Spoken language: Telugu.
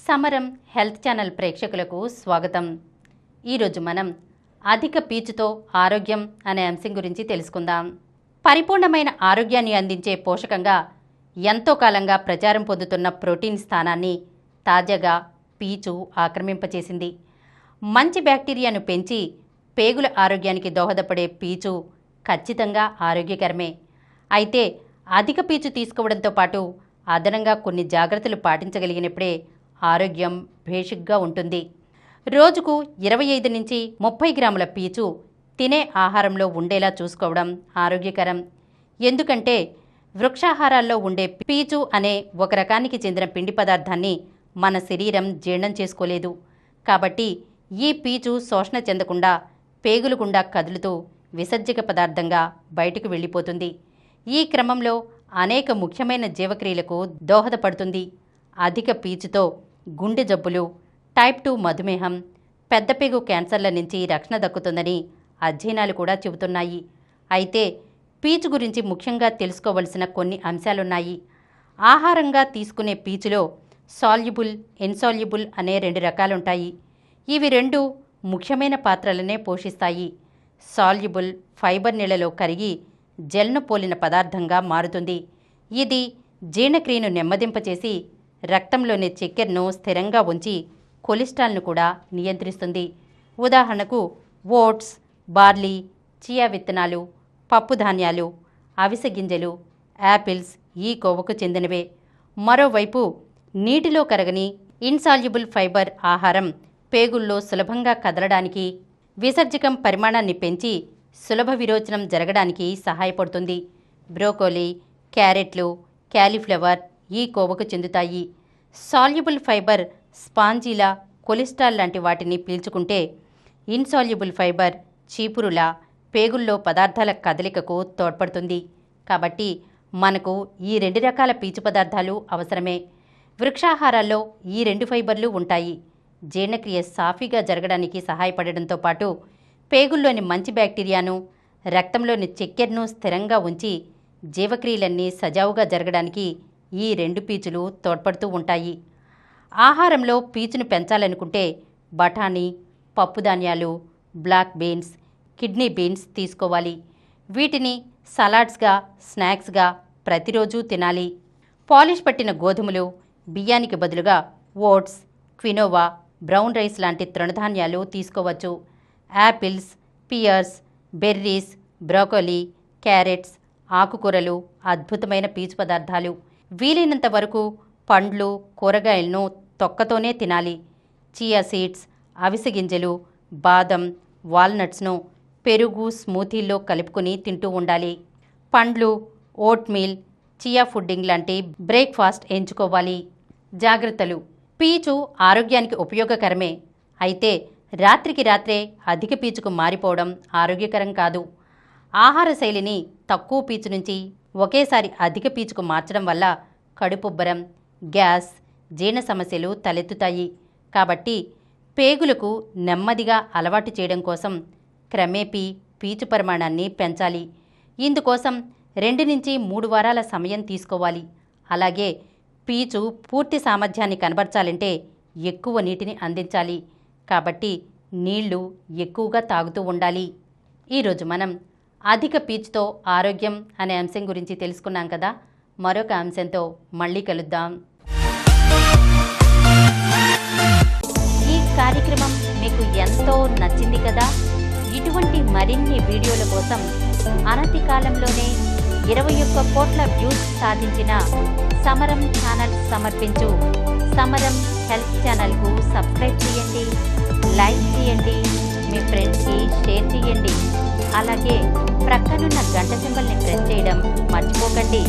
సమరం హెల్త్ ఛానల్ ప్రేక్షకులకు స్వాగతం. ఈరోజు మనం అధిక పీచుతో ఆరోగ్యం అనే అంశం గురించి తెలుసుకుందాం. పరిపూర్ణమైన ఆరోగ్యాన్ని అందించే పోషకంగా ఎంతో కాలంగా ప్రచారం పొందుతున్న ప్రోటీన్ స్థానాన్ని తాజాగా పీచు ఆక్రమింపచేసింది. మంచి బ్యాక్టీరియాను పెంచి పేగుల ఆరోగ్యానికి దోహదపడే పీచు ఖచ్చితంగా ఆరోగ్యకరమే. అయితే అధిక పీచు తీసుకోవడంతో పాటు అదనంగా కొన్ని జాగ్రత్తలు పాటించగలిగినప్పుడే ఆరోగ్యం భేషుగ్గా ఉంటుంది. రోజుకు 25 నుంచి 30 గ్రాముల పీచు తినే ఆహారంలో ఉండేలా చూసుకోవడం ఆరోగ్యకరం. ఎందుకంటే వృక్షాహారాల్లో ఉండే పీచు అనే ఒక రకానికి చెందిన పిండి పదార్థాన్ని మన శరీరం జీర్ణం చేసుకోలేదు. కాబట్టి ఈ పీచు శోషణ చెందకుండా పేగులు గుండా కదులుతూ విసర్జక పదార్థంగా బయటకు వెళ్ళిపోతుంది. ఈ క్రమంలో అనేక ముఖ్యమైన జీవక్రియలకు దోహదపడుతుంది. అధిక పీచుతో గుండె జబ్బులు, టైప్ 2 మధుమేహం, పెద్దపేగు క్యాన్సర్ల నుంచి రక్షణ దక్కుతుందని అధ్యయనాలు కూడా చెబుతున్నాయి. అయితే పీచు గురించి ముఖ్యంగా తెలుసుకోవలసిన కొన్ని అంశాలున్నాయి. ఆహారంగా తీసుకునే పీచులో సాల్యుబుల్, ఇన్సాల్యుబుల్ అనే 2 రకాలుంటాయి. ఇవి 2 ముఖ్యమైన పాత్రలనే పోషిస్తాయి. సాల్యుబుల్ ఫైబర్ నీళ్లలో కరిగి జెల్ను పోలిన పదార్థంగా మారుతుంది. ఇది జీర్ణక్రియను నెమ్మదింపచేసి రక్తంలోని చక్కెరను స్థిరంగా ఉంచి కొలెస్ట్రాల్ను కూడా నియంత్రిస్తుంది. ఉదాహరణకు ఓట్స్, బార్లీ, చియా విత్తనాలు, పప్పు ధాన్యాలు, అవిసె గింజలు, యాపిల్స్ ఈ కొవ్వుకు చెందినవే. మరోవైపు నీటిలో కరగని ఇన్సాల్యుబుల్ ఫైబర్ ఆహారం పేగుల్లో సులభంగా కదలడానికి, విసర్జకం పరిమాణాన్ని పెంచి సులభ విరోచనం జరగడానికి సహాయపడుతుంది. బ్రోకోలీ, క్యారెట్లు, క్యాలీఫ్లవర్ ఈ కోవకు చెందుతాయి. సాల్యుబుల్ ఫైబర్ స్పాంజీలా, కొలెస్ట్రాల్ లాంటి వాటిని పీల్చుకుంటే, ఇన్సాల్యుబుల్ ఫైబర్ చీపురులా పేగుల్లో పదార్థాల కదలికకు తోడ్పడుతుంది. కాబట్టి మనకు ఈ 2 రకాల పీచు పదార్థాలు అవసరమే. వృక్షాహారాల్లో ఈ 2 ఫైబర్లు ఉంటాయి. జీర్ణక్రియ సాఫీగా జరగడానికి సహాయపడడంతో పాటు పేగుల్లోని మంచి బ్యాక్టీరియాను, రక్తంలోని చక్కెరను స్థిరంగా ఉంచి జీవక్రియలన్నీ సజావుగా జరగడానికి ఈ 2 పీచులు తోడ్పడుతూ ఉంటాయి. ఆహారంలో పీచును పెంచాలనుకుంటే బఠానీ, పప్పుధాన్యాలు, బ్లాక్ బీన్స్, కిడ్నీ బీన్స్ తీసుకోవాలి. వీటిని సలాడ్స్గా, స్నాక్స్గా ప్రతిరోజు తినాలి. పాలిష్ పట్టిన గోధుమలు, బియ్యానికి బదులుగా ఓట్స్, క్వినోవా, బ్రౌన్ రైస్ లాంటి తృణధాన్యాలు తీసుకోవచ్చు. Apples, pears, berries, broccoli, carrots, ఆకుకూరలు అద్భుతమైన పీచు పదార్థాలు. వీలైనంత వరకు పండ్లు, కూరగాయలను తొక్కతోనే తినాలి. చియా సీడ్స్, అవిసె గింజలు, బాదం, వాల్నట్స్ను పెరుగు, స్మూతీల్లో కలుపుకొని తింటూ ఉండాలి. పండ్లు, ఓట్మీల్, చియా ఫుడ్డింగ్ లాంటి బ్రేక్ఫాస్ట్ ఎంచుకోవాలి. జాగ్రత్తలు. పీచు ఆరోగ్యానికి ఉపయోగకరమే. అయితే రాత్రికి రాత్రే అధిక పీచుకు మారిపోవడం ఆరోగ్యకరం కాదు. ఆహార శైలిని తక్కువ పీచు నుంచి ఒకేసారి అధిక పీచుకు మార్చడం వల్ల కడుపుబ్బరం, గ్యాస్, జీర్ణ సమస్యలు తలెత్తుతాయి. కాబట్టి పేగులకు నెమ్మదిగా అలవాటు చేయడం కోసం క్రమేపీ పీచు పరిమాణాన్ని పెంచాలి. ఇందుకోసం 2 నుంచి 3 వారాల సమయం తీసుకోవాలి. అలాగే పీచు పూర్తి సామర్థ్యాన్ని కనబర్చాలంటే ఎక్కువ నీటిని అందించాలి. కాబట్టి నీళ్లు ఎక్కువగా తాగుతూ ఉండాలి. ఈరోజు మనం అధిక పీచుతో ఆరోగ్యం అనే అంశం గురించి తెలుసుకున్నాం కదా. మరొక అంశంతో మళ్ళీ కలుద్దాం. ఈ కార్యక్రమం మీకు ఎంతో నచ్చింది కదా. ఇటువంటి మరిన్ని వీడియోల కోసం అనతి కాలంలోనే 21 కోట్ల వ్యూస్ సాధించిన సమరం ఛానల్ సమర్పించు సమరం హెల్త్ ఛానల్కు సబ్స్క్రైబ్ చేయండి, లైక్ చేయండి, మీ ఫ్రెండ్స్కి షేర్ చేయండి. అలాగే ప్రక్కనున్న గంట సింబల్ని ప్రెస్ చేయడం మర్చిపోకండి.